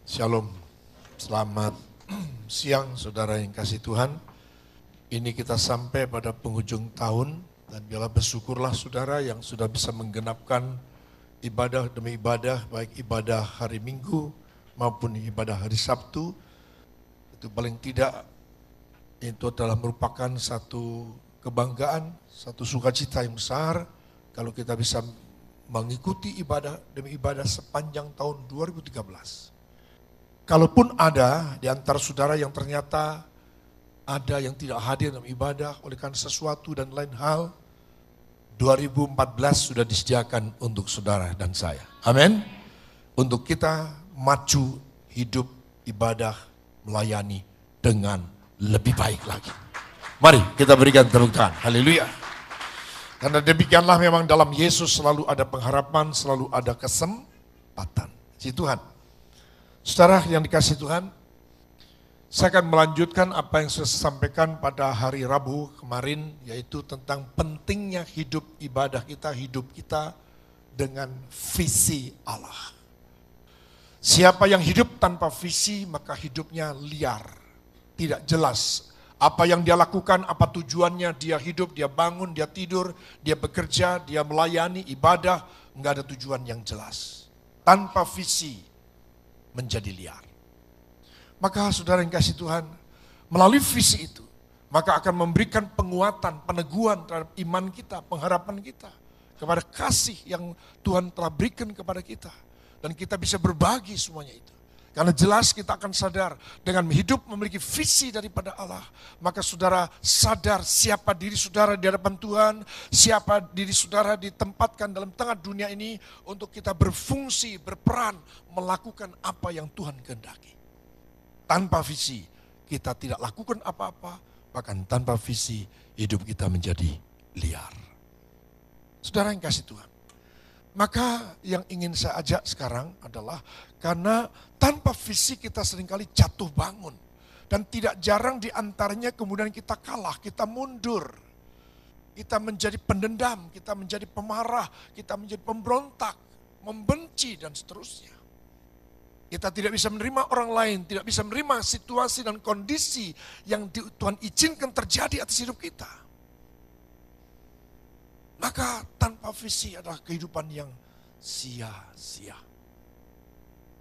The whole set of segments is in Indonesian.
Shalom, selamat siang saudara yang kasih Tuhan. Ini kita sampai pada penghujung tahun dan biarlah bersyukurlah saudara yang sudah bisa menggenapkan ibadah demi ibadah, baik ibadah hari Minggu maupun ibadah hari Sabtu. Itu paling tidak itu adalah merupakan satu kebanggaan, satu sukacita yang besar kalau kita bisa mengikuti ibadah demi ibadah sepanjang tahun 2013. Kalaupun ada di antara saudara yang ternyata ada yang tidak hadir dalam ibadah oleh karena sesuatu dan lain hal, 2014 sudah disediakan untuk saudara dan saya. Amin. Untuk kita maju hidup ibadah melayani dengan lebih baik lagi. Mari kita berikan tepuk tangan. Haleluya. Karena demikianlah memang dalam Yesus selalu ada pengharapan, selalu ada kesempatan. Si Tuhan. Saudara yang dikasihi Tuhan, saya akan melanjutkan apa yang saya sampaikan pada hari Rabu kemarin, yaitu tentang pentingnya hidup ibadah kita, hidup kita dengan visi Allah. Siapa yang hidup tanpa visi, maka hidupnya liar, tidak jelas. Apa yang dia lakukan, apa tujuannya, dia hidup, dia bangun, dia tidur, dia bekerja, dia melayani, ibadah, enggak ada tujuan yang jelas. Tanpa visi, menjadi liar. Maka saudara yang kasih Tuhan, melalui visi itu, maka akan memberikan penguatan, peneguhan terhadap iman kita, pengharapan kita, kepada kasih yang Tuhan telah berikan kepada kita. Dan kita bisa berbagi semuanya itu. Karena jelas kita akan sadar, dengan hidup memiliki visi daripada Allah, maka saudara sadar siapa diri saudara di hadapan Tuhan, siapa diri saudara ditempatkan dalam tengah dunia ini untuk kita berfungsi, berperan, melakukan apa yang Tuhan kehendaki. Tanpa visi kita tidak lakukan apa-apa, bahkan tanpa visi hidup kita menjadi liar. Saudara yang kasih Tuhan. Maka yang ingin saya ajak sekarang adalah karena tanpa visi kita seringkali jatuh bangun. Dan tidak jarang diantaranya kemudian kita kalah, kita mundur. Kita menjadi pendendam, kita menjadi pemarah, kita menjadi pemberontak, membenci dan seterusnya. Kita tidak bisa menerima orang lain, tidak bisa menerima situasi dan kondisi yang Tuhan izinkan terjadi atas hidup kita. Maka tanpa visi adalah kehidupan yang sia-sia.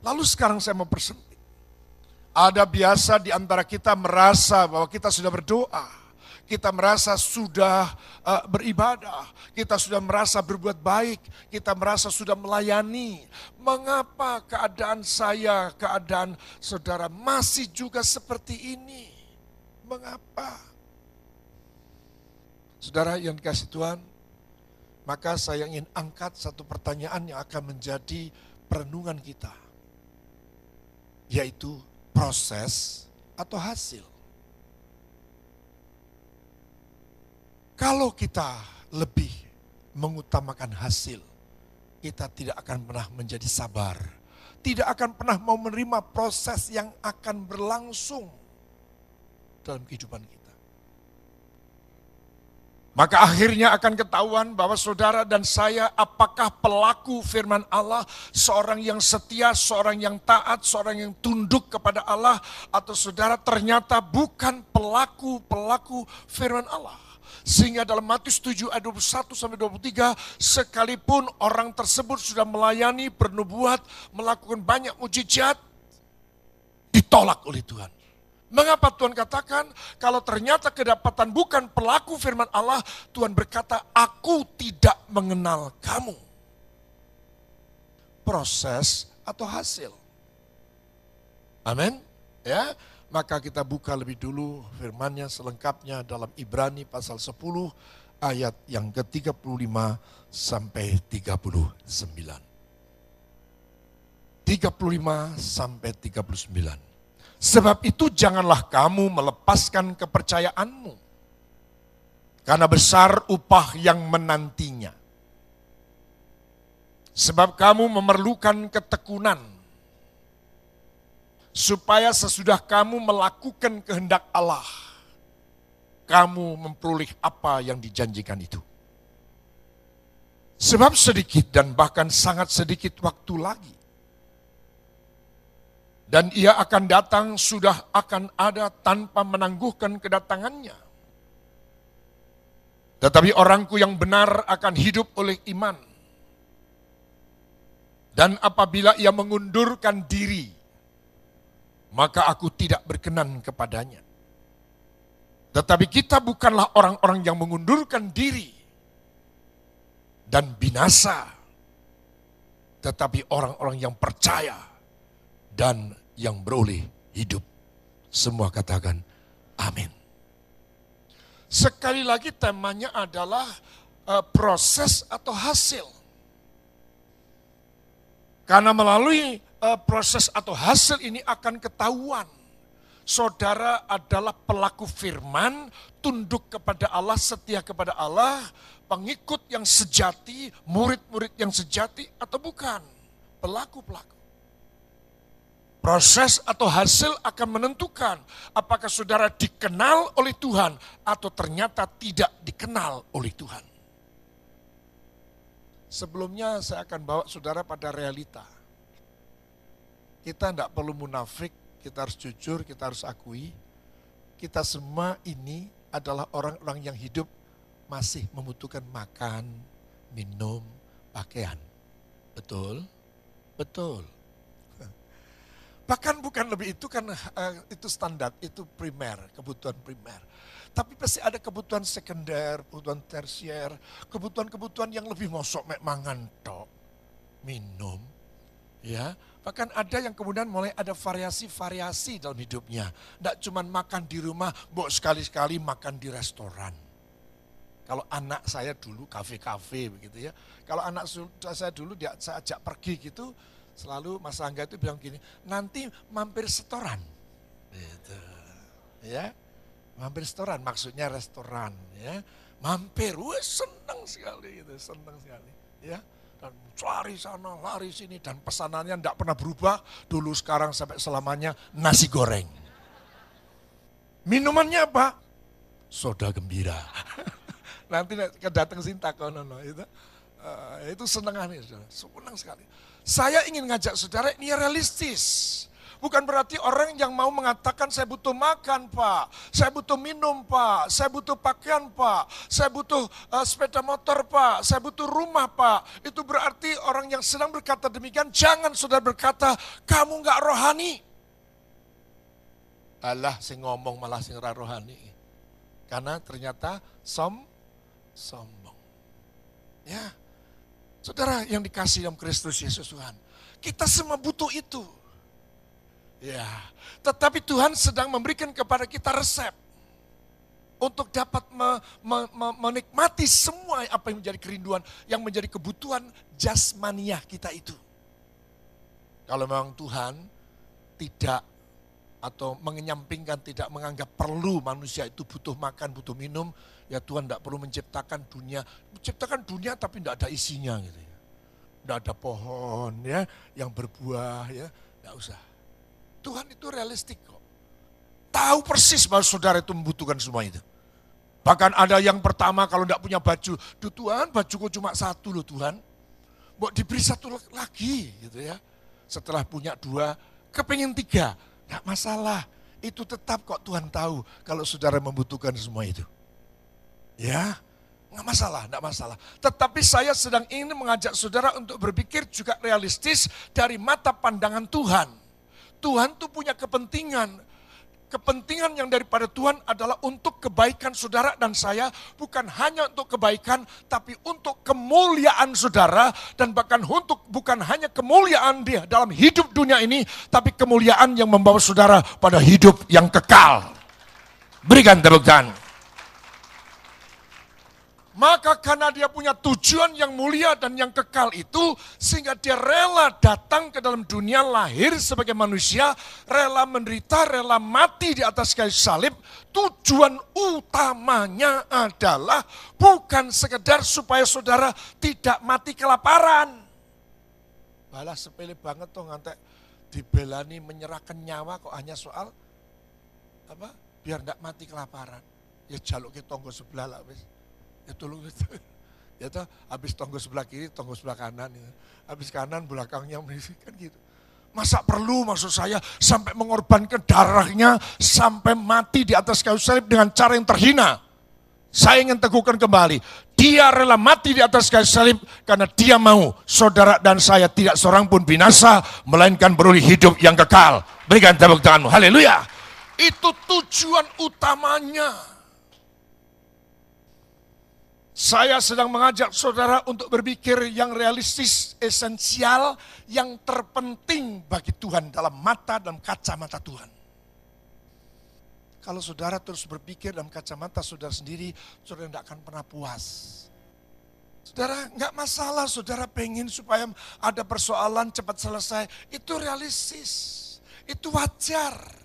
Lalu sekarang saya mau persempit. Ada biasa di antara kita merasa bahwa kita sudah berdoa. Kita merasa sudah beribadah. Kita sudah merasa berbuat baik. Kita merasa sudah melayani. Mengapa keadaan saya, keadaan saudara masih juga seperti ini? Mengapa? Saudara yang dikasih Tuhan, maka saya ingin angkat satu pertanyaan yang akan menjadi perenungan kita. Yaitu proses atau hasil. Kalau kita lebih mengutamakan hasil, kita tidak akan pernah menjadi sabar. Tidak akan pernah mau menerima proses yang akan berlangsung dalam kehidupan kita. Maka akhirnya akan ketahuan bahwa saudara dan saya apakah pelaku firman Allah, seorang yang setia, seorang yang taat, seorang yang tunduk kepada Allah, atau saudara ternyata bukan pelaku firman Allah. Sehingga dalam Matius 7 ayat 21-23, sekalipun orang tersebut sudah melayani, bernubuat, melakukan banyak mujizat, ditolak oleh Tuhan. Mengapa Tuhan katakan kalau ternyata kedapatan bukan pelaku firman Allah, Tuhan berkata, aku tidak mengenal kamu. Proses atau hasil. Amin. Ya, maka kita buka lebih dulu firman-Nya selengkapnya dalam Ibrani pasal 10 ayat yang ke-35 sampai 39. 35 sampai 39. Sebab itu janganlah kamu melepaskan kepercayaanmu, karena besar upah yang menantinya. Sebab kamu memerlukan ketekunan, supaya sesudah kamu melakukan kehendak Allah, kamu memperoleh apa yang dijanjikan itu. Sebab sedikit dan bahkan sangat sedikit waktu lagi. Dan ia akan datang, sudah akan ada tanpa menangguhkan kedatangannya. Tetapi orangku yang benar akan hidup oleh iman. Dan apabila ia mengundurkan diri, maka aku tidak berkenan kepadanya. Tetapi kita bukanlah orang-orang yang mengundurkan diri dan binasa, tetapi orang-orang yang percaya dan yang beroleh hidup. Semua katakan amin. Sekali lagi temanya adalah proses atau hasil. Karena melalui proses atau hasil ini akan ketahuan. Saudara adalah pelaku firman, tunduk kepada Allah, setia kepada Allah, pengikut yang sejati, murid-murid yang sejati atau bukan. Pelaku-pelaku. Proses atau hasil akan menentukan apakah saudara dikenal oleh Tuhan atau ternyata tidak dikenal oleh Tuhan. Sebelumnya saya akan bawa saudara pada realita. Kita tidak perlu munafik, kita harus jujur, kita harus akui. Kita semua ini adalah orang-orang yang hidup masih membutuhkan makan, minum, pakaian. Betul? Betul. Bahkan bukan lebih itu kan itu standar, itu primer, kebutuhan primer. Tapi pasti ada kebutuhan sekunder, kebutuhan tersier, kebutuhan-kebutuhan yang lebih mosok mek mangan tok, minum, ya. Bahkan ada yang kemudian mulai ada variasi-variasi dalam hidupnya. Tidak cuma makan di rumah, mbok sekali-sekali makan di restoran. Kalau anak saya dulu kafe-kafe begitu ya. Kalau anak saya dulu saya ajak pergi gitu, selalu Mas Angga itu bilang gini, nanti mampir setoran. Gitu. Ya. Mampir setoran, maksudnya restoran ya. Mampir, senang sekali gitu, senang sekali ya. Dan lari sana, lari sini, dan pesanannya tidak pernah berubah, dulu sekarang sampai selamanya nasi goreng. Minumannya apa? Soda gembira. Nanti datang Sinta kono itu senang sekali. Saya ingin ngajak saudara ini realistis. Bukan berarti orang yang mau mengatakan saya butuh makan Pak, saya butuh minum Pak, saya butuh pakaian Pak, saya butuh sepeda motor Pak, saya butuh rumah Pak. Itu berarti orang yang sedang berkata demikian, jangan saudara berkata kamu gak rohani. Alah sing ngomong malah sing ra rohani. Karena ternyata sombong. Ya, saudara yang dikasih dalam Kristus Yesus Tuhan, kita semua butuh itu. Ya, tetapi Tuhan sedang memberikan kepada kita resep untuk dapat menikmati semua apa yang menjadi kerinduan, yang menjadi kebutuhan jasmaniah kita itu. Kalau memang Tuhan tidak atau mengenyampingkan, tidak menganggap perlu manusia itu butuh makan, butuh minum, ya Tuhan tidak perlu menciptakan dunia. Menciptakan dunia tapi tidak ada isinya gitu ya. Tidak ada pohon ya yang berbuah ya, tidak usah. Tuhan itu realistik kok. Tahu persis bahwa saudara itu membutuhkan semua itu. Bahkan ada yang pertama kalau tidak punya baju, Tuhan bajuku cuma satu loh Tuhan. Mau diberi satu lagi gitu ya. Setelah punya dua, kepingin tiga. Tidak masalah, itu tetap kok Tuhan tahu kalau saudara membutuhkan semua itu. Ya, nggak masalah, nggak masalah. Tetapi saya sedang ingin mengajak saudara untuk berpikir juga realistis dari mata pandangan Tuhan. Tuhan tuh punya kepentingan. Kepentingan yang daripada Tuhan adalah untuk kebaikan saudara dan saya, bukan hanya untuk kebaikan, tapi untuk kemuliaan saudara, dan bahkan untuk bukan hanya kemuliaan dia dalam hidup dunia ini, tapi kemuliaan yang membawa saudara pada hidup yang kekal. Berikan tepuk tangan. Maka karena dia punya tujuan yang mulia dan yang kekal itu, sehingga dia rela datang ke dalam dunia, lahir sebagai manusia, rela menderita, rela mati di atas kayu salib. Tujuan utamanya adalah bukan sekedar supaya saudara tidak mati kelaparan. Balah sepele banget tuh ngantek dibelani menyerahkan nyawa kok hanya soal apa? Biar tidak mati kelaparan. Ya jaluk ke tonggo sebelah lah wis. Ya tolong Ya toh, habis tonggo sebelah kiri, tonggo sebelah kanan. Ya. Habis kanan, belakangnya berisi kan gitu. Masa perlu maksud saya sampai mengorbankan darahnya, sampai mati di atas kayu salib dengan cara yang terhina. Saya ingin teguhkan kembali, dia rela mati di atas kayu salib karena dia mau saudara dan saya tidak seorang pun binasa, melainkan beroleh hidup yang kekal. Berikan tepuk tanganmu, haleluya. Itu tujuan utamanya. Saya sedang mengajak saudara untuk berpikir yang realistis, esensial, yang terpenting bagi Tuhan dalam mata dan kacamata Tuhan. Kalau saudara terus berpikir dalam kacamata saudara sendiri, saudara tidak akan pernah puas. Saudara nggak masalah, saudara pengen supaya ada persoalan cepat selesai, itu realistis, itu wajar.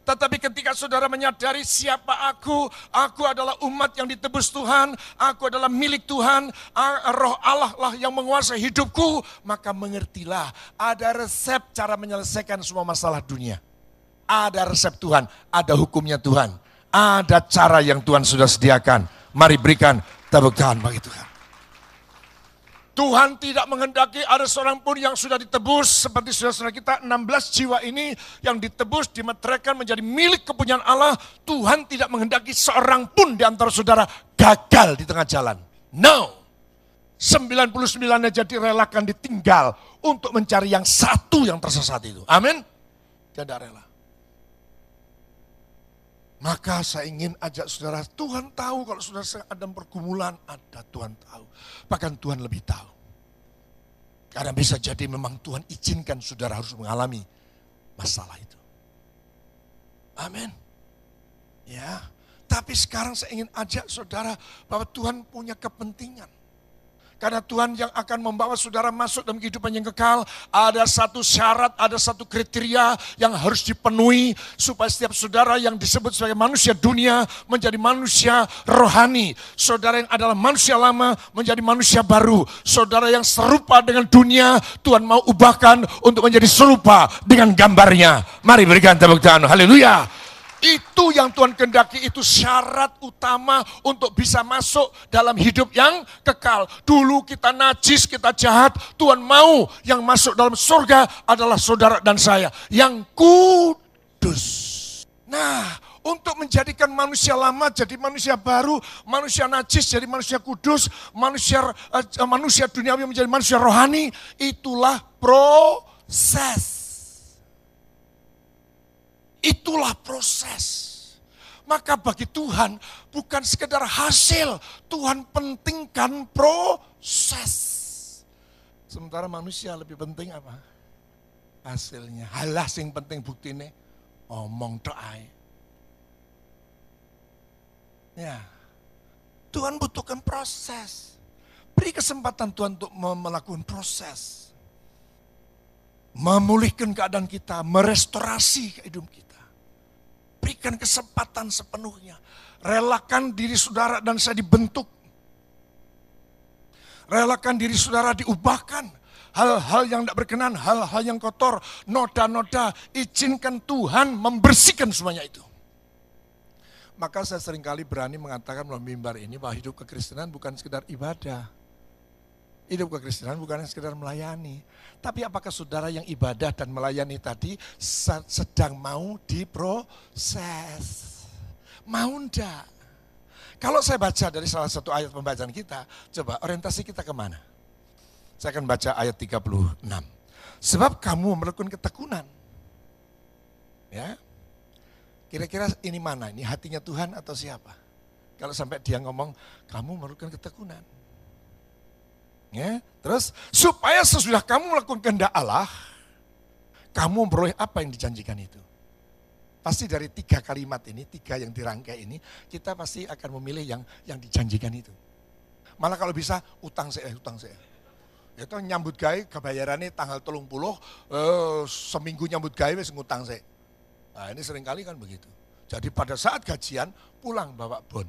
Tetapi ketika saudara menyadari siapa aku adalah umat yang ditebus Tuhan, aku adalah milik Tuhan, roh Allah lah yang menguasai hidupku, maka mengertilah ada resep cara menyelesaikan semua masalah dunia. Ada resep Tuhan, ada hukumnya Tuhan, ada cara yang Tuhan sudah sediakan. Mari berikan tepuk tangan bagi Tuhan. Tuhan tidak menghendaki ada seorang pun yang sudah ditebus seperti saudara-saudara kita 16 jiwa ini yang ditebus, dimeteraikan menjadi milik kepunyaan Allah. Tuhan tidak menghendaki seorang pun di antara saudara gagal di tengah jalan. No. 99-nya jadi relakan ditinggal untuk mencari yang satu yang tersesat itu. Amin. Tidak rela. Maka saya ingin ajak saudara, Tuhan tahu kalau saudara ada pergumulan, ada Tuhan tahu. Bahkan Tuhan lebih tahu. Karena bisa jadi memang Tuhan izinkan saudara harus mengalami masalah itu. Amin. Ya, tapi sekarang saya ingin ajak saudara bahwa Tuhan punya kepentingan. Karena Tuhan yang akan membawa saudara masuk dalam kehidupan yang kekal, ada satu syarat, ada satu kriteria yang harus dipenuhi supaya setiap saudara yang disebut sebagai manusia dunia menjadi manusia rohani. Saudara yang adalah manusia lama menjadi manusia baru. Saudara yang serupa dengan dunia, Tuhan mau ubahkan untuk menjadi serupa dengan gambarnya. Mari berikan tepuk tangan, haleluya. Itu yang Tuhan kehendaki, itu syarat utama untuk bisa masuk dalam hidup yang kekal. Dulu kita najis, kita jahat, Tuhan mau yang masuk dalam surga adalah saudara dan saya yang kudus. Nah, untuk menjadikan manusia lama jadi manusia baru, manusia najis jadi manusia kudus, manusia duniawi menjadi manusia rohani, itulah proses. Itulah proses. Maka bagi Tuhan bukan sekedar hasil, Tuhan pentingkan proses. Sementara manusia lebih penting apa? Hasilnya. Halah sing penting buktine omong tok ae. Ya. Tuhan butuhkan proses. Beri kesempatan Tuhan untuk melakukan proses. Memulihkan keadaan kita, merestorasi kehidupan kita. Berikan kesempatan sepenuhnya. Relakan diri saudara dan saya dibentuk. Relakan diri saudara diubahkan. Hal-hal yang tidak berkenan, hal-hal yang kotor, noda-noda, izinkan Tuhan membersihkan semuanya itu. Maka saya seringkali berani mengatakan melalui mimbar ini bahwa hidup kekristenan bukan sekedar ibadah. Hidup kekristenan bukan sekedar melayani. Tapi apakah saudara yang ibadah dan melayani tadi sedang mau diproses? Mau enggak? Kalau saya baca dari salah satu ayat pembacaan kita, coba orientasi kita kemana? Saya akan baca ayat 36. Sebab kamu memerlukan ketekunan. Ya, kira-kira ini mana? Ini hatinya Tuhan atau siapa? Kalau sampai dia ngomong, kamu memerlukan ketekunan. Ya, terus supaya sesudah kamu melakukan kehendak Allah, kamu memperoleh apa yang dijanjikan itu. Pasti dari 3 kalimat ini, 3 yang dirangkai ini, kita pasti akan memilih yang dijanjikan itu. Malah kalau bisa utang saya. Itu nyambut gawe kebayarannya tanggal 30, seminggu nyambut gawe wis ngutang saya. Nah, ini seringkali kan begitu. Jadi pada saat gajian pulang bawa bon.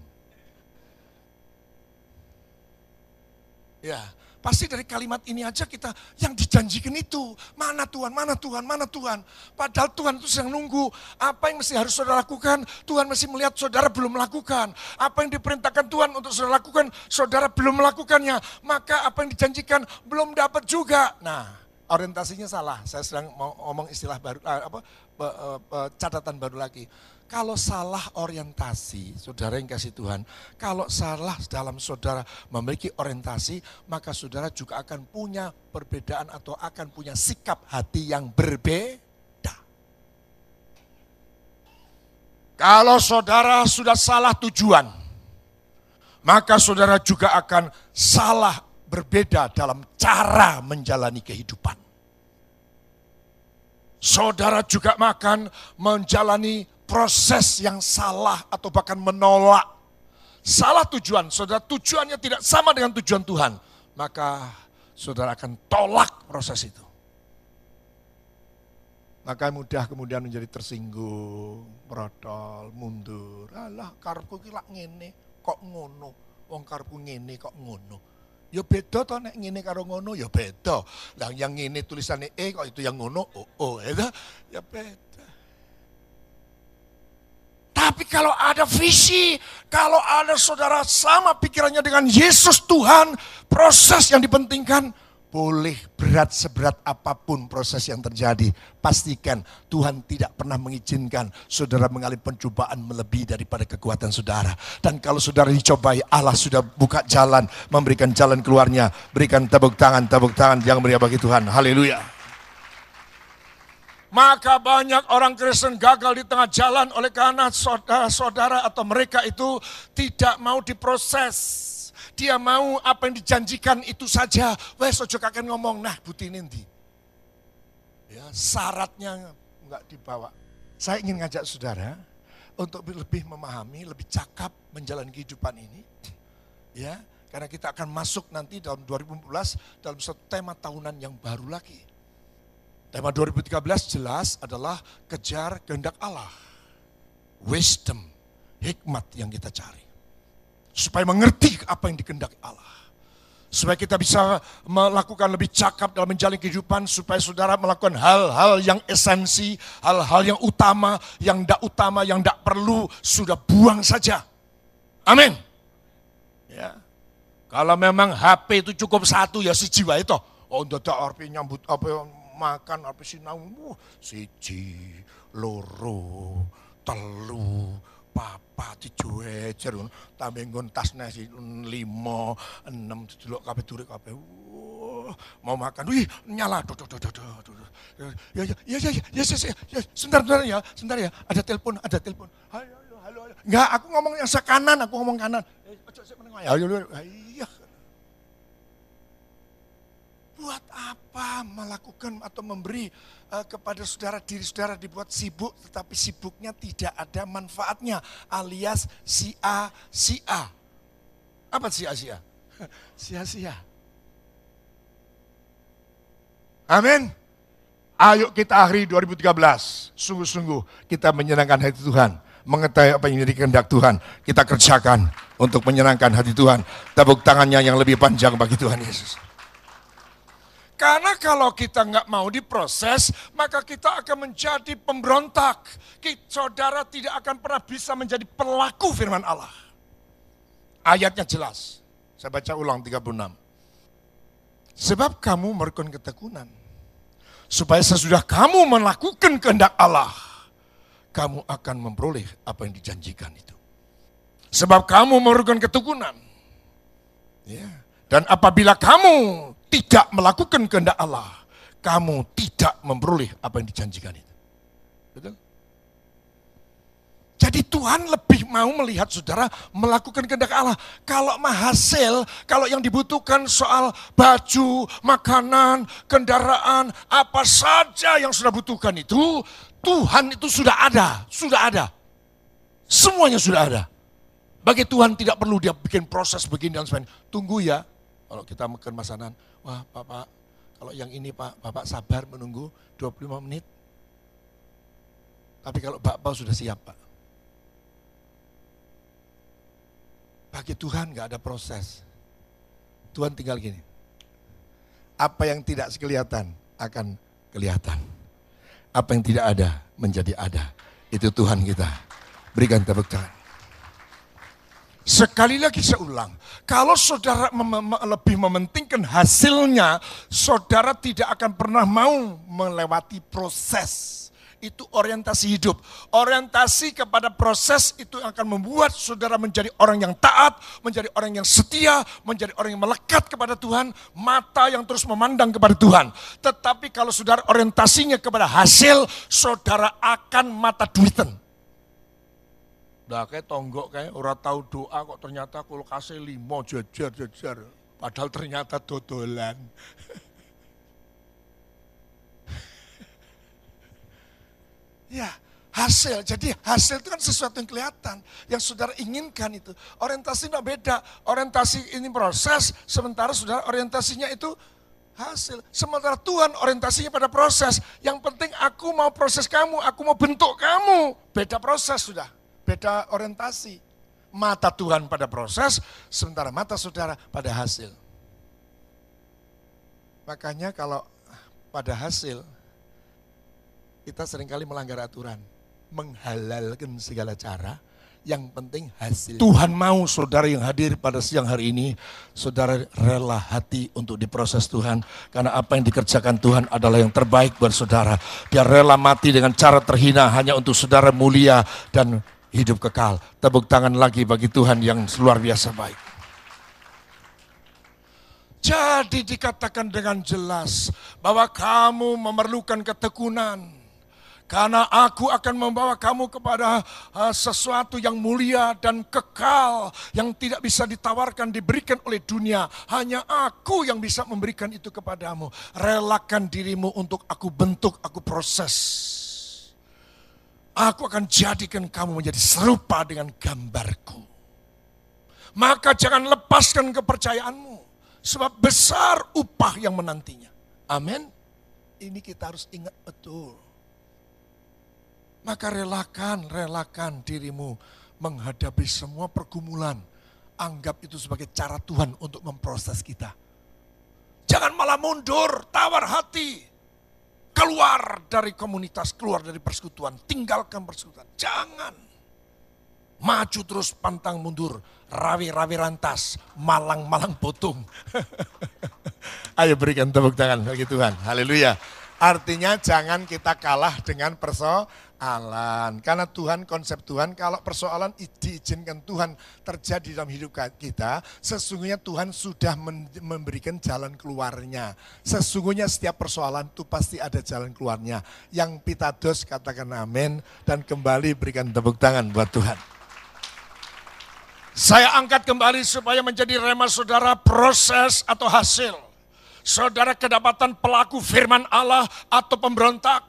Ya, pasti dari kalimat ini aja kita yang dijanjikan itu. Mana Tuhan, mana Tuhan, mana Tuhan. Padahal Tuhan itu sedang nunggu. Apa yang mesti harus saudara lakukan, Tuhan mesti melihat saudara belum melakukan. Apa yang diperintahkan Tuhan untuk saudara lakukan, saudara belum melakukannya. Maka apa yang dijanjikan belum dapat juga. Nah, orientasinya salah. Saya sedang mau ngomong istilah baru, catatan baru lagi. Kalau salah orientasi, saudara yang kasih Tuhan, kalau salah dalam saudara memiliki orientasi, maka saudara juga akan punya perbedaan atau akan punya sikap hati yang berbeda. Kalau saudara sudah salah tujuan, maka saudara juga akan salah berbeda dalam cara menjalani kehidupan. Saudara juga akan menjalani proses yang salah atau bahkan menolak. Salah tujuan, saudara tujuannya tidak sama dengan tujuan Tuhan. Maka saudara akan tolak proses itu. Maka mudah kemudian menjadi tersinggung, merotol, mundur. Alah karepku ki lak ngene kok ngono. Wong karepku ngene kok ngono. Ya beda toh nek ngene karo ngono ya beda. Lah yang ngene tulisannya kok itu yang ngono ya beda. Tapi kalau ada visi, kalau ada saudara sama pikirannya dengan Yesus Tuhan, proses yang dipentingkan, boleh berat seberat apapun proses yang terjadi. Pastikan Tuhan tidak pernah mengizinkan saudara mengalami pencobaan melebihi daripada kekuatan saudara. Dan kalau saudara dicobai, Allah sudah buka jalan, memberikan jalan keluarnya. Berikan tepuk tangan yang meriah bagi Tuhan. Haleluya. Maka banyak orang Kristen gagal di tengah jalan oleh karena saudara-saudara atau mereka itu tidak mau diproses. Dia mau apa yang dijanjikan itu saja. Wes ojo kakek ngomong, nah buti nanti. Ya, syaratnya enggak dibawa. Saya ingin ngajak saudara untuk lebih memahami, lebih cakap menjalani kehidupan ini. Ya, karena kita akan masuk nanti dalam 2014 dalam satu tema tahunan yang baru lagi. Tema 2013 jelas adalah kejar kehendak Allah. Wisdom, hikmat yang kita cari. Supaya mengerti apa yang dikehendaki Allah. Supaya kita bisa melakukan lebih cakap dalam menjalani kehidupan. Supaya saudara melakukan hal-hal yang esensi, hal-hal yang utama, yang tidak perlu, sudah buang saja. Amin. Ya. Kalau memang HP itu cukup satu ya si jiwa itu. Oh ndadak arep nyambut apa makan apa sinau siji, loro, telu, papat dijuejer tambah nggon tas nasi 5, 6 delok kabeh durek kabeh. Mau makan. Wih, nyala. Ya, sebentar ya. Ada telepon. Halo. Enggak, aku ngomong yang sekanan, aku ngomong kanan. Ojo sik meneng ya. Iya. Buat apa melakukan atau memberi kepada saudara, diri saudara dibuat sibuk, tetapi sibuknya tidak ada manfaatnya, alias sia-sia. Apa sia-sia? Sia-sia. Amin. Ayo kita akhiri 2013, sungguh-sungguh kita menyenangkan hati Tuhan, mengetahui apa yang menjadi kehendak Tuhan, kita kerjakan untuk menyenangkan hati Tuhan. Tepuk tangannya yang lebih panjang bagi Tuhan Yesus. Karena kalau kita nggak mau diproses, maka kita akan menjadi pemberontak. Saudara tidak akan pernah bisa menjadi pelaku firman Allah. Ayatnya jelas. Saya baca ulang 36. Sebab kamu memerlukan ketekunan. Supaya sesudah kamu melakukan kehendak Allah, kamu akan memperoleh apa yang dijanjikan itu. Sebab kamu memerlukan ketekunan. Ya. Dan apabila kamu tidak melakukan kehendak Allah, kamu tidak memperoleh apa yang dijanjikan itu. Betul? Jadi Tuhan lebih mau melihat saudara melakukan kehendak Allah. Kalau hasil, kalau yang dibutuhkan soal baju, makanan, kendaraan, apa saja yang sudah butuhkan itu, Tuhan itu sudah ada. Semuanya sudah ada. Bagi Tuhan tidak perlu dia bikin proses begini dan sebagainya. Tunggu ya. Kalau kita makan masanan, wah Bapak, kalau yang ini Pak, Bapak sabar menunggu 25 menit. Tapi kalau bakpao sudah siap Pak. Bagi Tuhan gak ada proses. Tuhan tinggal gini. Apa yang tidak kelihatan akan kelihatan. Apa yang tidak ada menjadi ada. Itu Tuhan kita. Berikan tepuk tangan. Sekali lagi saya ulang, kalau saudara lebih mementingkan hasilnya, saudara tidak akan pernah mau melewati proses. Itu orientasi hidup. Orientasi kepada proses itu akan membuat saudara menjadi orang yang taat, menjadi orang yang setia, menjadi orang yang melekat kepada Tuhan, mata yang terus memandang kepada Tuhan. Tetapi kalau saudara orientasinya kepada hasil, saudara akan mata duitan. Nah kayak tonggok kayak orang tahu doa kok ternyata kulkasnya 5 jejer. Padahal ternyata dodolan. Ya, hasil. Jadi hasil itu kan sesuatu yang kelihatan. Yang saudara inginkan itu. Orientasi tidak beda. Orientasi ini proses, sementara saudara orientasinya itu hasil. Sementara Tuhan orientasinya pada proses. Yang penting aku mau proses kamu, aku mau bentuk kamu. Beda proses sudah, beda orientasi. Mata Tuhan pada proses, sementara mata saudara pada hasil. Makanya kalau pada hasil, kita seringkali melanggar aturan, menghalalkan segala cara, yang penting hasil. Tuhan mau saudara yang hadir pada siang hari ini, saudara rela hati untuk diproses Tuhan, karena apa yang dikerjakan Tuhan adalah yang terbaik buat saudara. Dia rela mati dengan cara terhina hanya untuk saudara mulia dan hidup kekal. Tepuk tangan lagi bagi Tuhan yang luar biasa baik. Jadi dikatakan dengan jelas bahwa kamu memerlukan ketekunan. Karena aku akan membawa kamu kepada sesuatu yang mulia dan kekal. Yang tidak bisa ditawarkan, diberikan oleh dunia. Hanya aku yang bisa memberikan itu kepadamu. Relakan dirimu untuk aku bentuk, aku proses. Aku akan jadikan kamu menjadi serupa dengan gambarku. Maka jangan lepaskan kepercayaanmu. Sebab besar upah yang menantinya. Amin. Ini kita harus ingat betul. Maka relakan dirimu menghadapi semua pergumulan. Anggap itu sebagai cara Tuhan untuk memproses kita. Jangan malah mundur, tawar hati. Keluar dari komunitas, keluar dari persekutuan. Tinggalkan persekutuan. Jangan. Maju terus pantang mundur. Rawi-rawi rantas, malang-malang potong. Ayo berikan tepuk tangan bagi Tuhan. Haleluya. Artinya jangan kita kalah dengan persoalan. Karena Tuhan, konsep Tuhan, kalau persoalan diizinkan Tuhan terjadi dalam hidup kita, sesungguhnya Tuhan sudah memberikan jalan keluarnya. Sesungguhnya setiap persoalan itu pasti ada jalan keluarnya. Yang pitados katakan amin, dan kembali berikan tepuk tangan buat Tuhan. Saya angkat kembali supaya menjadi rema saudara proses atau hasil. Saudara kedapatan pelaku firman Allah atau pemberontak.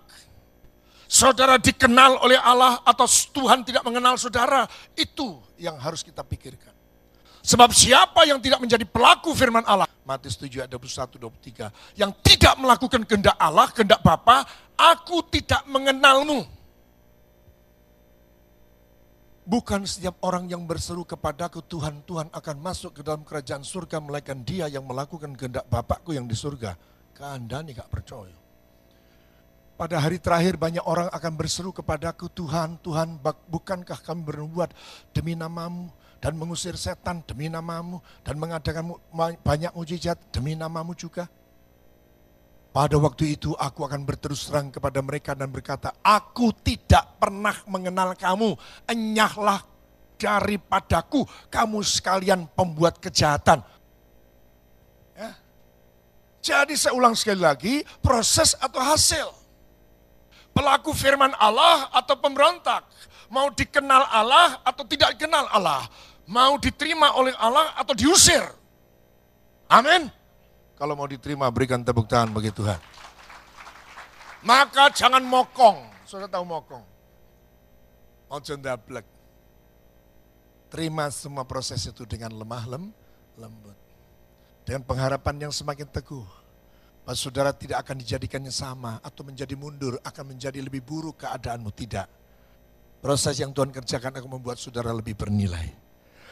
Saudara dikenal oleh Allah atau Tuhan tidak mengenal saudara. Itu yang harus kita pikirkan. Sebab siapa yang tidak menjadi pelaku firman Allah. Matius 7 ayat 21-23. Yang tidak melakukan kehendak Allah, kehendak Bapa, aku tidak mengenalmu. Bukan setiap orang yang berseru kepadaku Tuhan, Tuhan akan masuk ke dalam kerajaan surga, melainkan dia yang melakukan kehendak Bapakku yang di surga. Keandani gak percaya. Pada hari terakhir banyak orang akan berseru kepadaku, Tuhan, Tuhan, bukankah kami berbuat demi namamu dan mengusir setan demi namamu dan mengadakan banyak mujizat demi namamu juga? Pada waktu itu aku akan berterus terang kepada mereka dan berkata, aku tidak pernah mengenal kamu, enyahlah daripadaku, kamu sekalian pembuat kejahatan. Ya. Jadi saya ulang sekali lagi, proses atau hasil. Pelaku firman Allah atau pemberontak, mau dikenal Allah atau tidak dikenal Allah, mau diterima oleh Allah atau diusir. Amin. Kalau mau diterima, berikan tepuk tangan bagi Tuhan. Maka jangan mokong. Saudara tahu mokong? Ojo ndablek. Terima semua proses itu dengan lemah lembut. Dengan pengharapan yang semakin teguh. Bahwa saudara tidak akan dijadikannya sama atau menjadi mundur, akan menjadi lebih buruk keadaanmu. Tidak. Proses yang Tuhan kerjakan akan membuat saudara lebih bernilai.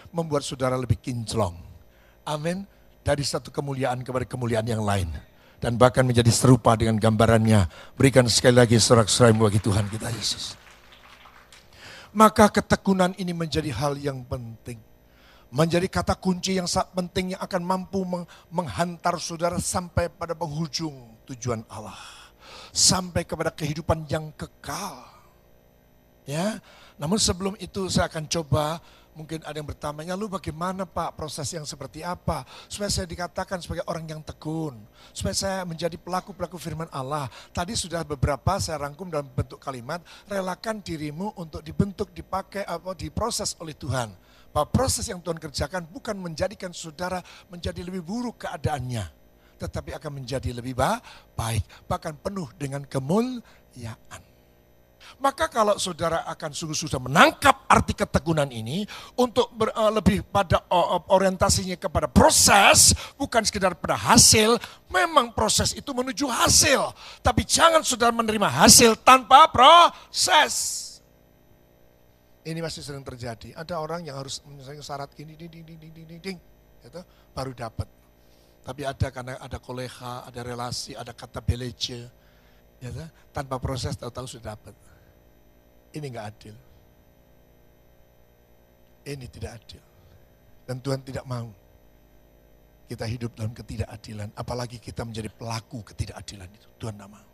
Membuat saudara lebih kinclong. Amin. dari satu kemuliaan kepada kemuliaan yang lain. Dan bahkan menjadi serupa dengan gambarannya. Berikan sekali lagi sorak-sorai bagi Tuhan kita Yesus. Maka ketekunan ini menjadi hal yang penting. Menjadi kata kunci yang sangat penting yang akan mampu menghantar saudara sampai pada penghujung tujuan Allah. Sampai kepada kehidupan yang kekal. Ya, namun sebelum itu saya akan coba. Mungkin ada yang bertanya, lalu bagaimana Pak proses yang seperti apa? Supaya saya dikatakan sebagai orang yang tekun. Supaya saya menjadi pelaku-pelaku firman Allah. Tadi sudah beberapa saya rangkum dalam bentuk kalimat, relakan dirimu untuk dibentuk, dipakai, atau diproses oleh Tuhan. Bahwa proses yang Tuhan kerjakan bukan menjadikan saudara menjadi lebih buruk keadaannya. Tetapi akan menjadi lebih baik, bahkan penuh dengan kemuliaan. Maka kalau saudara akan sungguh-sungguh menangkap arti ketekunan ini untuk lebih pada orientasinya kepada proses, bukan sekedar pada hasil, memang proses itu menuju hasil. Tapi jangan saudara menerima hasil tanpa proses. Ini masih sering terjadi. Ada orang yang harus menyelesaikan syarat ini, gitu, baru dapat. Tapi ada karena ada koleha, ada relasi, ada kata belece, gitu, tanpa proses tahu-tahu sudah dapat. Ini enggak adil. Ini tidak adil. Dan Tuhan tidak mau kita hidup dalam ketidakadilan. Apalagi kita menjadi pelaku ketidakadilan itu. Tuhan tidak mau.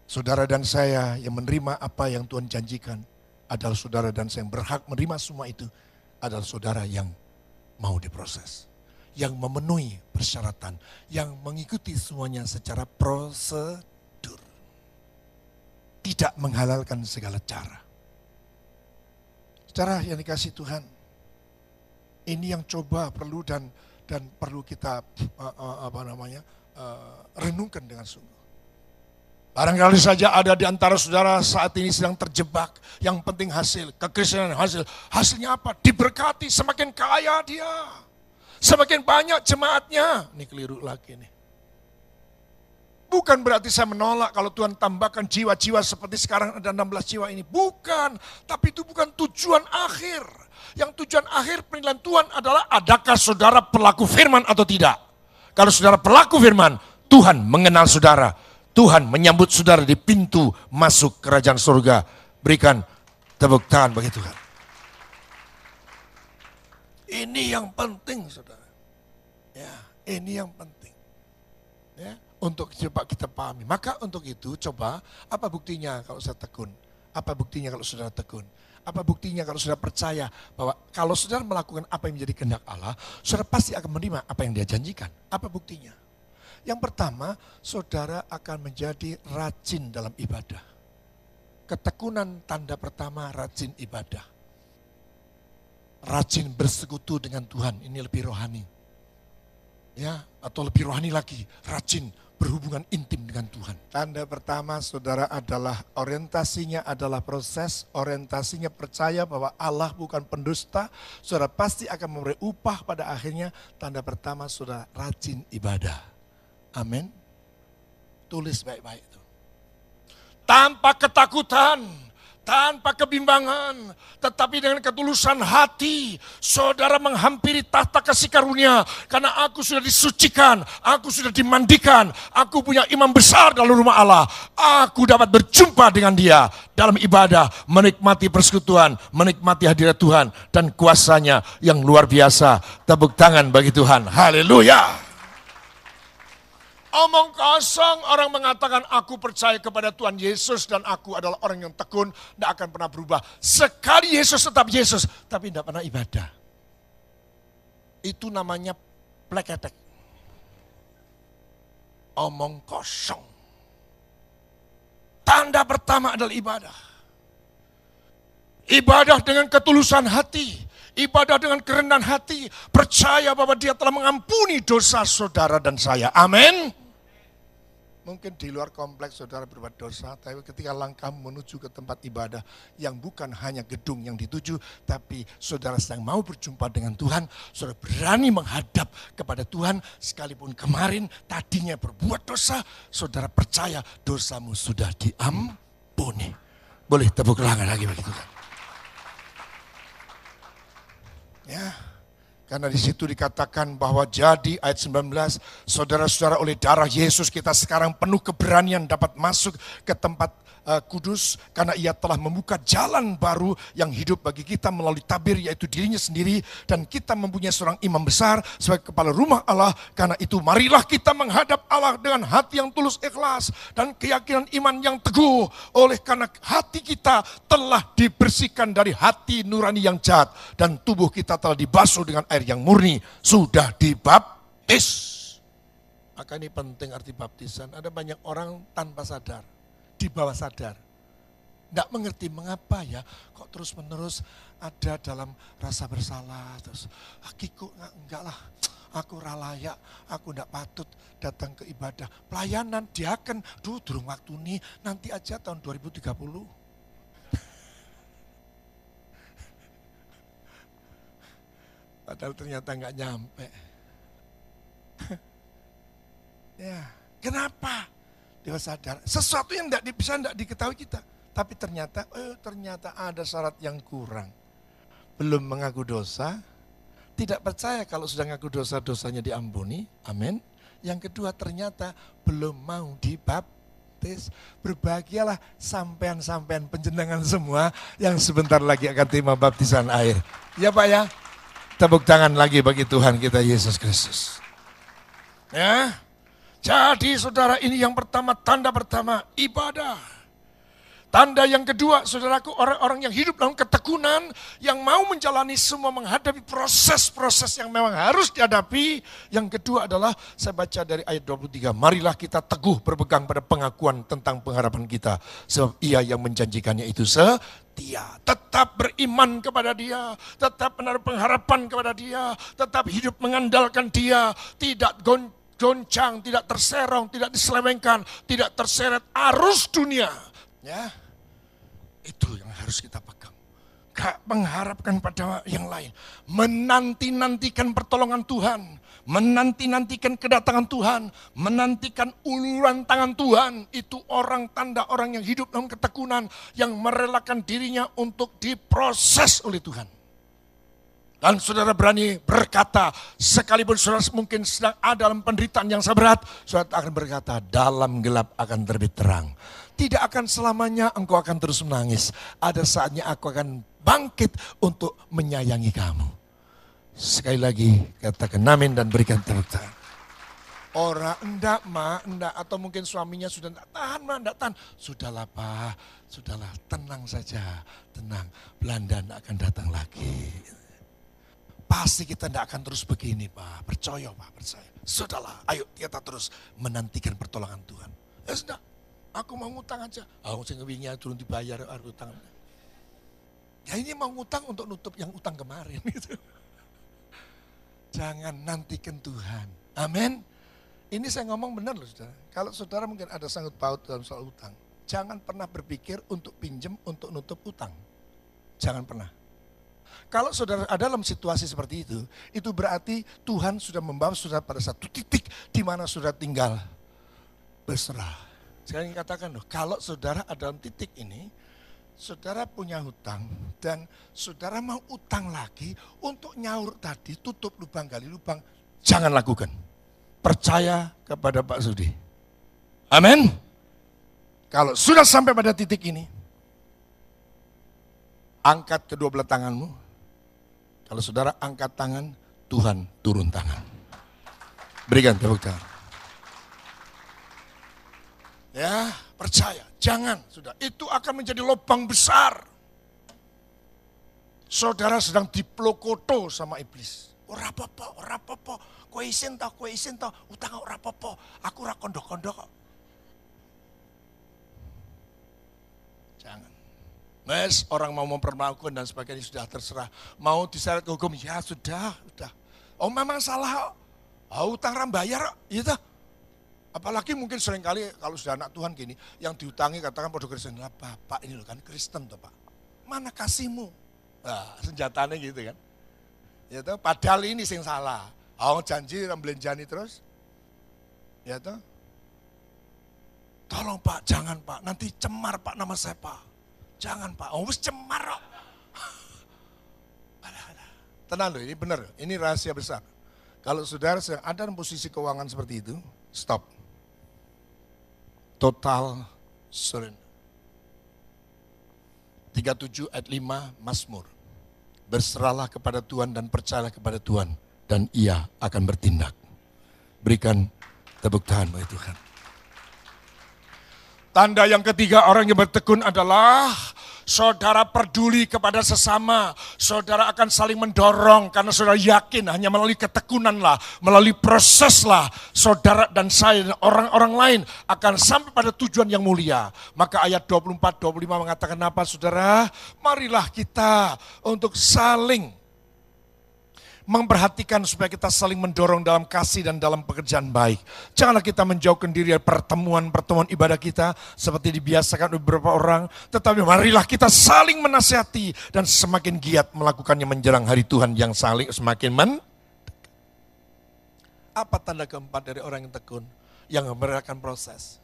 Saudara dan saya yang menerima apa yang Tuhan janjikan adalah saudara dan saya yang berhak menerima semua itu adalah saudara yang mau diproses. Yang memenuhi persyaratan. Yang mengikuti semuanya secara prosedur. Tidak menghalalkan segala cara. Saudara yang dikasih Tuhan, ini yang coba perlu dan perlu kita renungkan dengan sungguh. Barangkali saja ada di antara saudara saat ini sedang terjebak. Yang penting hasil, kekristenan hasil. Hasilnya apa? Diberkati, semakin kaya dia. Semakin banyak jemaatnya. Ini keliru lagi nih. Bukan berarti saya menolak kalau Tuhan tambahkan jiwa-jiwa seperti sekarang ada 16 jiwa ini. Bukan, tapi itu bukan tujuan akhir. Yang tujuan akhir penilaian Tuhan adalah adakah saudara pelaku firman atau tidak. Kalau saudara pelaku firman, Tuhan mengenal saudara. Tuhan menyambut saudara di pintu masuk kerajaan surga. Berikan tepuk tangan bagi Tuhan. Ini yang penting saudara. Ya, ini yang penting. Ya. Untuk coba kita pahami. Maka untuk itu coba apa buktinya kalau saya tekun? Apa buktinya kalau saudara tekun? Apa buktinya kalau saudara percaya bahwa kalau saudara melakukan apa yang menjadi kehendak Allah, saudara pasti akan menerima apa yang dia janjikan. Apa buktinya? Yang pertama, saudara akan menjadi rajin dalam ibadah. Ketekunan tanda pertama rajin ibadah. Rajin bersekutu dengan Tuhan, ini lebih rohani. Ya, atau lebih rohani lagi, rajin berhubungan intim dengan Tuhan. Tanda pertama saudara adalah orientasinya adalah proses, orientasinya percaya bahwa Allah bukan pendusta, saudara pasti akan memberi upah pada akhirnya. Tanda pertama saudara rajin ibadah. Amin. Tulis baik-baik itu. Tanpa ketakutan, tanpa kebimbangan, tetapi dengan ketulusan hati, saudara menghampiri tahta kasih karunia. Karena aku sudah disucikan, aku sudah dimandikan, aku punya imam besar dalam rumah Allah. Aku dapat berjumpa dengan dia dalam ibadah, menikmati persekutuan, menikmati hadirat Tuhan dan kuasanya yang luar biasa. Tepuk tangan bagi Tuhan. Haleluya. Omong kosong, orang mengatakan aku percaya kepada Tuhan Yesus dan aku adalah orang yang tekun, tidak akan pernah berubah. Sekali Yesus tetap Yesus, tapi tidak pernah ibadah. Itu namanya pleketek. Omong kosong. Tanda pertama adalah ibadah. Ibadah dengan ketulusan hati. Ibadah dengan kerendahan hati. Percaya bahwa dia telah mengampuni dosa saudara dan saya. Amin. Mungkin di luar kompleks saudara berbuat dosa, tapi ketika langkah menuju ke tempat ibadah yang bukan hanya gedung yang dituju, tapi saudara sedang mau berjumpa dengan Tuhan, saudara berani menghadap kepada Tuhan, sekalipun kemarin tadinya berbuat dosa, saudara percaya dosamu sudah diampuni. Boleh tepuk tangan lagi bagi Tuhan. Ya, Karena di situ dikatakan bahwa jadi ayat 19, saudara-saudara oleh darah Yesus kita sekarang penuh keberanian dapat masuk ke tempat kudus karena ia telah membuka jalan baru yang hidup bagi kita melalui tabir yaitu dirinya sendiri, dan kita mempunyai seorang imam besar sebagai kepala rumah Allah. Karena itu marilah kita menghadap Allah dengan hati yang tulus ikhlas dan keyakinan iman yang teguh, oleh karena hati kita telah dibersihkan dari hati nurani yang jahat dan tubuh kita telah dibasuh dengan air yang murni, sudah dibaptis. Maka ini penting arti baptisan. Ada banyak orang tanpa sadar, di bawah sadar, tidak mengerti mengapa ya kok terus menerus ada dalam rasa bersalah, terus akiku enggak lah, aku ralayak, aku tidak patut datang ke ibadah pelayanan diaken, durung waktu nih, nanti aja tahun 2030. Padahal ternyata enggak nyampe. Ya, kenapa? Dia sadar sesuatu yang tidak diketahui kita, tapi ternyata ada syarat yang kurang. Belum mengaku dosa, tidak percaya kalau sudah mengaku dosa, dosanya diampuni, amin. Yang kedua, ternyata belum mau dibaptis. Berbahagialah sampean-sampean penjenengan semua yang sebentar lagi akan terima baptisan air. Ya Pak ya, tepuk tangan lagi bagi Tuhan kita Yesus Kristus. Ya. Jadi saudara, ini yang pertama, tanda pertama, ibadah. Tanda yang kedua, saudaraku, orang-orang yang hidup dalam ketekunan, yang mau menjalani semua, menghadapi proses-proses yang memang harus dihadapi. Yang kedua adalah, saya baca dari ayat 23, marilah kita teguh berpegang pada pengakuan tentang pengharapan kita. Sebab ia yang menjanjikannya itu setia. Tetap beriman kepada dia, tetap menaruh pengharapan kepada dia, tetap hidup mengandalkan dia, tidak goncang, tidak terserong, tidak diselewengkan, tidak terseret arus dunia. Ya, itu yang harus kita pegang. Gak mengharapkan pada yang lain. Menanti-nantikan pertolongan Tuhan, menanti-nantikan kedatangan Tuhan, menantikan uluran tangan Tuhan. Itu tanda orang yang hidup dalam ketekunan, yang merelakan dirinya untuk diproses oleh Tuhan. Dan saudara berani berkata, sekalipun saudara mungkin sedang ada dalam penderitaan yang seberat, saudara akan berkata, dalam gelap akan terbit terang. Tidak akan selamanya engkau akan terus menangis. Ada saatnya aku akan bangkit untuk menyayangi kamu. Sekali lagi katakan amin dan berikan tepuk tangan. Orang enggak atau mungkin suaminya sudah enggak tahan, enggak tahan. Sudahlah Pak, sudahlah, tenang saja, tenang. Belanda enggak akan datang lagi. Pasti kita tidak akan terus begini Pak, percaya Pak, percaya. Sudahlah, ayo kita terus menantikan pertolongan Tuhan. Ya sudah, aku mau ngutang aja. Aku sengwinya turun dibayar, aku utang. Ya ini mau ngutang untuk nutup yang utang kemarin. Gitu. Jangan nantikan Tuhan, amin. Ini saya ngomong benar loh saudara. Kalau saudara mungkin ada sangkut paut dalam soal utang, jangan pernah berpikir untuk pinjam untuk nutup utang. Jangan pernah. Kalau saudara ada dalam situasi seperti itu berarti Tuhan sudah membawa saudara pada satu titik di mana saudara tinggal berserah. Saya ingin katakan loh, kalau saudara ada dalam titik ini, saudara punya hutang dan saudara mau utang lagi untuk nyaur tadi, tutup lubang gali lubang, jangan lakukan. Percaya kepada Pak Sudi. Amin. Kalau sudah sampai pada titik ini, angkat kedua belah tanganmu. Kalau saudara angkat tangan, Tuhan turun tangan. Berikan tepuk tangan. Ya, percaya. Jangan, sudah. Itu akan menjadi lubang besar. Saudara sedang diplokoto sama iblis. Ora apa-apa. Kowe isin tau, utang ora apa-apa. Aku ora kondok-kondok kok. Jangan. Mas, orang mau mempermalukan dan sebagainya sudah terserah. Mau diseret ke hukum, ya sudah. Oh memang salah, utang rambayar, gitu. Apalagi mungkin seringkali kalau sudah anak Tuhan gini, yang diutangi katakan pada Kristen, lah Bapak ini loh kan Kristen toh Pak. Mana kasihmu? Nah, senjatanya gitu kan. Ya toh, padahal ini sing salah. Janji belanjani terus. Ya toh. Tolong Pak, jangan Pak, nanti cemar Pak nama saya Pak. Jangan Pak, wis cemar kok. tenang loh, ini benar, ini rahasia besar. Kalau saudara sedang ada dalam posisi keuangan seperti itu, stop. Total surrender. 37 ayat 5 Mazmur. Berserahlah kepada Tuhan dan percayalah kepada Tuhan, dan Ia akan bertindak. Berikan tepuk tangan bagi Tuhan. Tanda yang ketiga orang yang bertekun adalah saudara peduli kepada sesama. Saudara akan saling mendorong karena saudara yakin hanya melalui ketekunanlah, melalui proseslah saudara dan saya dan orang-orang lain akan sampai pada tujuan yang mulia. Maka ayat 24-25 mengatakan apa saudara? Marilah kita untuk saling memperhatikan supaya kita saling mendorong dalam kasih dan dalam pekerjaan baik. Janganlah kita menjauhkan diri dari pertemuan-pertemuan ibadah kita seperti dibiasakan oleh beberapa orang. Tetapi marilah kita saling menasihati dan semakin giat melakukannya menjelang hari Tuhan yang semakin Apa tanda keempat dari orang yang tekun? Yang memberikan proses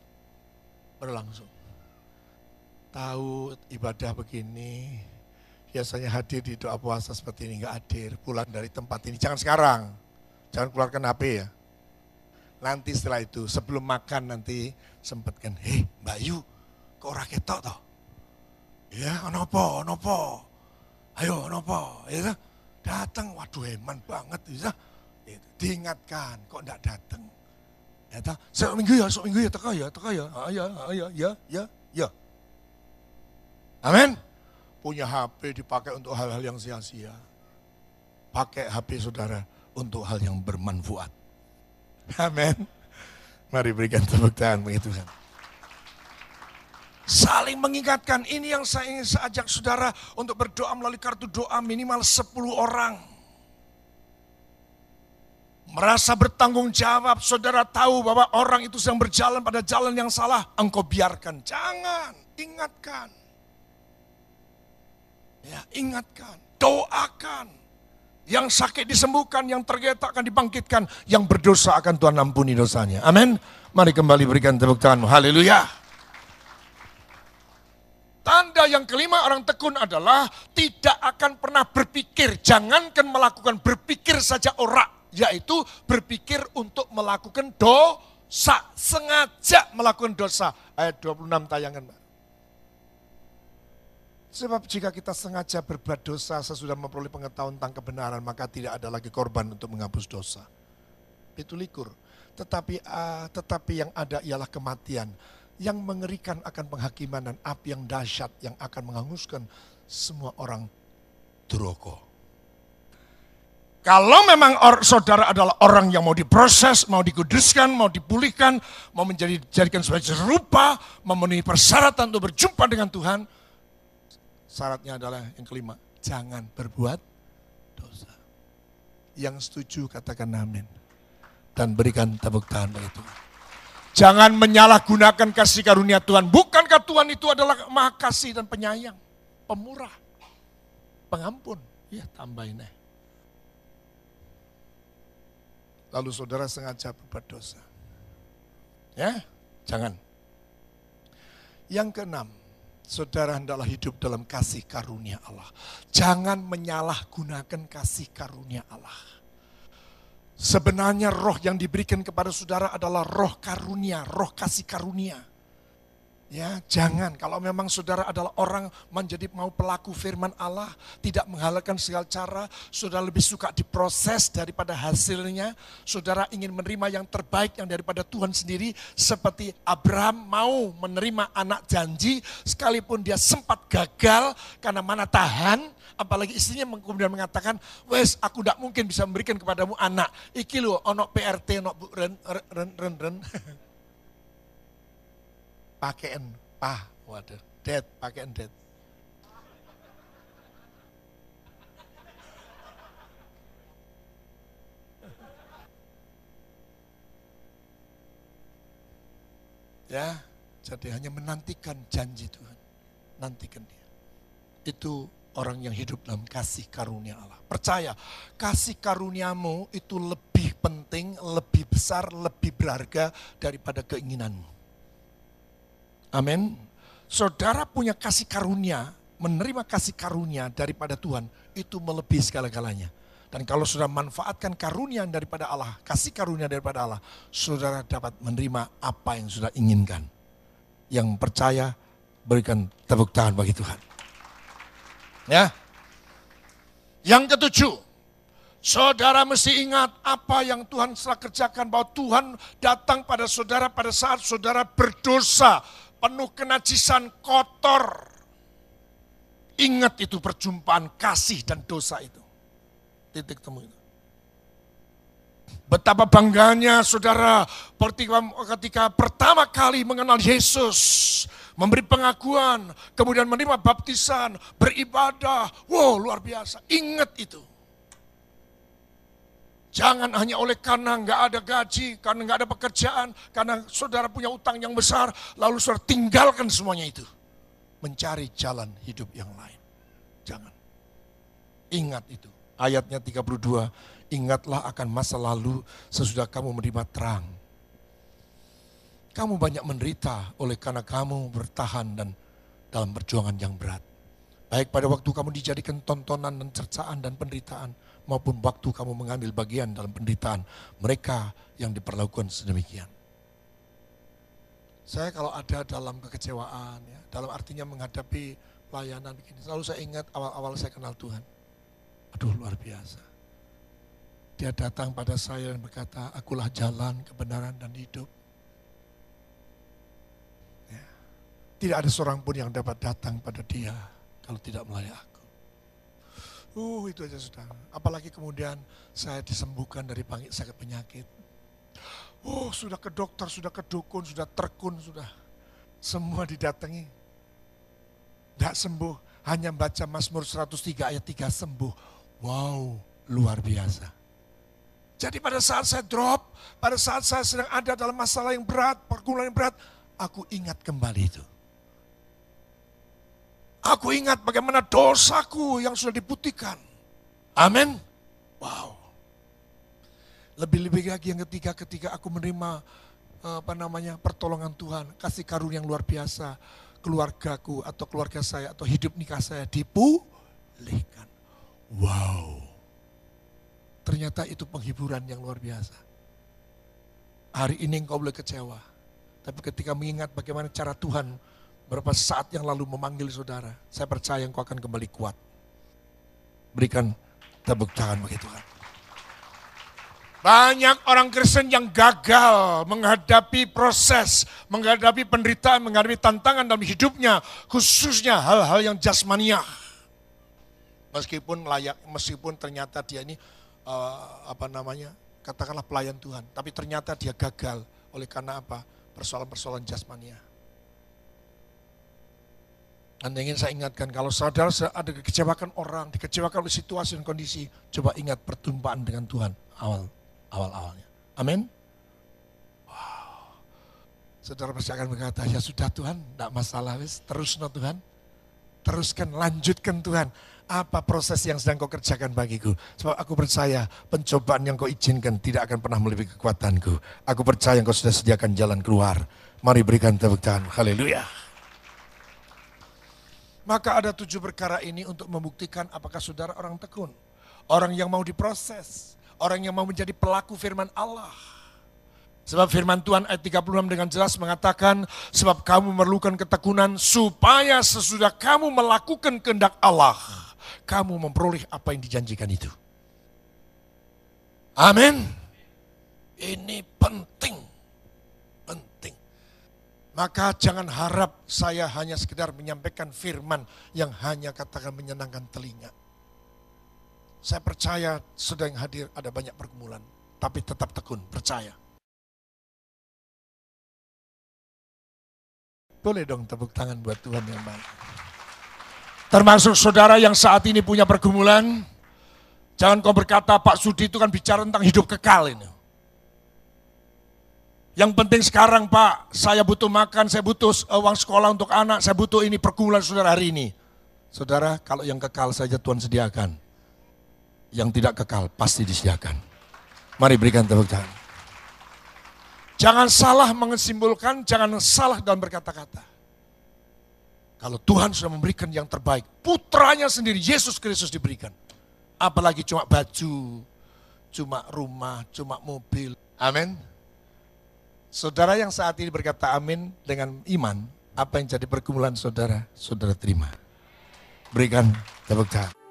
berlangsung. Tahu ibadah begini, biasanya hadir di doa puasa seperti ini, enggak hadir, pulang dari tempat ini. Jangan sekarang, jangan keluarkan HP ya. Nanti setelah itu, sebelum makan nanti sempatkan, Mbak Yu, kok ora ketok toh? Ya, nopo, ayo nopo, ya datang, waduh eman banget, ya. Diingatkan, kok enggak datang? Ya, sok minggu ya, teka ya, ya. Amin. Punya HP dipakai untuk hal-hal yang sia-sia. Pakai HP saudara untuk hal yang bermanfaat. Amin. Mari berikan tepuk tangan bagi Tuhan. Saling mengingatkan, ini yang saya ingin ajak saudara untuk berdoa melalui kartu doa minimal 10 orang. Merasa bertanggung jawab, saudara tahu bahwa orang itu sedang berjalan pada jalan yang salah, engkau biarkan. Jangan, ingatkan. Ya, ingatkan, doakan. Yang sakit disembuhkan, yang tergeletak akan dibangkitkan, yang berdosa akan Tuhan ampuni dosanya. Amin. Mari kembali berikan tepuk tangan. Haleluya. Tanda yang kelima orang tekun adalah tidak akan pernah berpikir, jangankan melakukan, berpikir saja ora, yaitu berpikir untuk melakukan dosa, sengaja melakukan dosa. Ayat 26 tayangan, Mbak. Sebab jika kita sengaja berbuat dosa sesudah memperoleh pengetahuan tentang kebenaran, maka tidak ada lagi korban untuk menghapus dosa. Itu likur. Tetapi yang ada ialah kematian. Yang mengerikan akan penghakiman dan api yang dahsyat yang akan menghanguskan semua orang duroko. Kalau memang saudara adalah orang yang mau diproses, mau dikuduskan, mau dipulihkan, mau menjadikan sebagai serupa, memenuhi persyaratan untuk berjumpa dengan Tuhan, syaratnya adalah yang kelima, jangan berbuat dosa. Yang setuju katakan amin. Dan berikan tepuk tangan bagi Tuhan. Jangan menyalahgunakan kasih karunia Tuhan. Bukankah Tuhan itu adalah maha kasih dan penyayang, pemurah, pengampun. Ya tambahin deh. Lalu saudara sengaja berbuat dosa. Ya, jangan. Yang keenam, saudara hendaklah hidup dalam kasih karunia Allah. Jangan menyalahgunakan kasih karunia Allah. Sebenarnya roh yang diberikan kepada saudara adalah roh karunia, roh kasih karunia. Ya, jangan, kalau memang saudara adalah orang menjadi mau pelaku firman Allah, tidak menghalalkan segala cara, saudara lebih suka diproses daripada hasilnya, saudara ingin menerima yang terbaik yang daripada Tuhan sendiri, seperti Abraham mau menerima anak janji, sekalipun dia sempat gagal karena mana tahan, apalagi istrinya kemudian mengatakan, wes aku tidak mungkin bisa memberikan kepadamu anak, iki lho, ono PRT, ono bu, ren. Pakaian waduh, dad, pakaian dad. Ya, jadi hanya menantikan janji Tuhan, nantikan dia. Itu orang yang hidup dalam kasih karunia Allah. Percaya, kasih karuniamu itu lebih penting, lebih besar, lebih berharga daripada keinginanmu. Amin. Saudara punya kasih karunia, menerima kasih karunia daripada Tuhan, itu melebihi segala-galanya. Dan kalau saudara manfaatkan karunia daripada Allah, kasih karunia daripada Allah, saudara dapat menerima apa yang saudara inginkan. Yang percaya, berikan tepuk tangan bagi Tuhan. Ya. Yang ketujuh, saudara mesti ingat apa yang Tuhan telah kerjakan, bahwa Tuhan datang pada saudara pada saat saudara berdosa, penuh kenajisan, kotor. Ingat itu perjumpaan kasih dan dosa itu. Titik temu itu. Betapa bangganya saudara ketika pertama kali mengenal Yesus, memberi pengakuan, kemudian menerima baptisan, beribadah. Wow, luar biasa. Ingat itu. Jangan hanya oleh karena nggak ada gaji, karena nggak ada pekerjaan, karena saudara punya utang yang besar, lalu saudara tinggalkan semuanya itu. Mencari jalan hidup yang lain. Jangan. Ingat itu. Ayatnya 32, ingatlah akan masa lalu sesudah kamu menerima terang. Kamu banyak menderita oleh karena kamu bertahan dan dalam perjuangan yang berat. Baik pada waktu kamu dijadikan tontonan dan cercaan dan penderitaan, maupun waktu kamu mengambil bagian dalam penderitaan mereka yang diperlakukan sedemikian. Saya kalau ada dalam kekecewaan, ya, dalam artinya menghadapi pelayanan begini, selalu saya ingat awal-awal saya kenal Tuhan. Aduh, luar biasa. Dia datang pada saya dan berkata, akulah jalan, kebenaran, dan hidup. Ya. Tidak ada seorang pun yang dapat datang pada dia kalau tidak melalui aku. Itu aja sudah. Apalagi kemudian saya disembuhkan dari sakit penyakit. Sudah ke dokter, sudah ke dukun, sudah terkun, sudah. Semua didatangi. Tidak sembuh, hanya baca Mazmur 103 ayat 3 sembuh. Wow, luar biasa. Jadi pada saat saya drop, pada saat saya sedang ada dalam masalah yang berat, pergumulan yang berat, aku ingat kembali itu. Aku ingat bagaimana dosaku yang sudah diputihkan. Amin. Wow. Lebih-lebih lagi yang ketiga, ketika aku menerima pertolongan Tuhan, kasih karunia yang luar biasa, keluargaku atau keluarga saya atau hidup nikah saya dipulihkan. Wow, ternyata itu penghiburan yang luar biasa. Hari ini engkau boleh kecewa, tapi ketika mengingat bagaimana cara Tuhan beberapa saat yang lalu memanggil saudara, saya percaya engkau akan kembali kuat. Berikan tepuk tangan bagi Tuhan. Banyak orang Kristen yang gagal menghadapi proses, menghadapi penderitaan, menghadapi tantangan dalam hidupnya, khususnya hal-hal yang jasmaniah. Meskipun ternyata dia ini katakanlah pelayan Tuhan, tapi ternyata dia gagal oleh karena apa? Persoalan-persoalan jasmania. Dan ingin saya ingatkan, kalau saudara ada kekecewakan orang, dikecewakan oleh situasi dan kondisi, coba ingat perjumpaan dengan Tuhan awal-awalnya. Amin. Wow. Saudara pasti akan berkata, ya sudah Tuhan, tidak masalah, terus no Tuhan. Teruskan, lanjutkan Tuhan. Apa proses yang sedang kau kerjakan bagiku? Sebab aku percaya pencobaan yang kau izinkan tidak akan pernah melebihi kekuatanku. Aku percaya kau sudah sediakan jalan keluar. Mari berikan tepuk tangan. Haleluya. Maka ada 7 perkara ini untuk membuktikan apakah saudara orang tekun. Orang yang mau diproses. Orang yang mau menjadi pelaku firman Allah. Sebab firman Tuhan ayat 36 dengan jelas mengatakan, sebab kamu memerlukan ketekunan supaya sesudah kamu melakukan kehendak Allah, kamu memperoleh apa yang dijanjikan itu. Amin. Ini penting. Penting. Maka jangan harap saya hanya sekedar menyampaikan firman yang hanya katakan menyenangkan telinga. Saya percaya sedang hadir ada banyak pergumulan, tapi tetap tekun, percaya. Boleh dong tepuk tangan buat Tuhan yang baik. Termasuk saudara yang saat ini punya pergumulan, jangan kau berkata Pak Sudi itu kan bicara tentang hidup kekal ini. Yang penting sekarang Pak, saya butuh makan, saya butuh uang sekolah untuk anak, saya butuh ini pergumulan saudara hari ini. Saudara, kalau yang kekal saja Tuhan sediakan, yang tidak kekal pasti disediakan. Mari berikan tepuk tangan. Jangan salah menyimpulkan, jangan salah dalam berkata-kata. Kalau Tuhan sudah memberikan yang terbaik, putranya sendiri, Yesus Kristus diberikan. apalagi cuma baju, cuma rumah, cuma mobil. Amin. Saudara yang saat ini berkata amin dengan iman, apa yang jadi pergumulan saudara, saudara terima. Berikan tepuk tangan.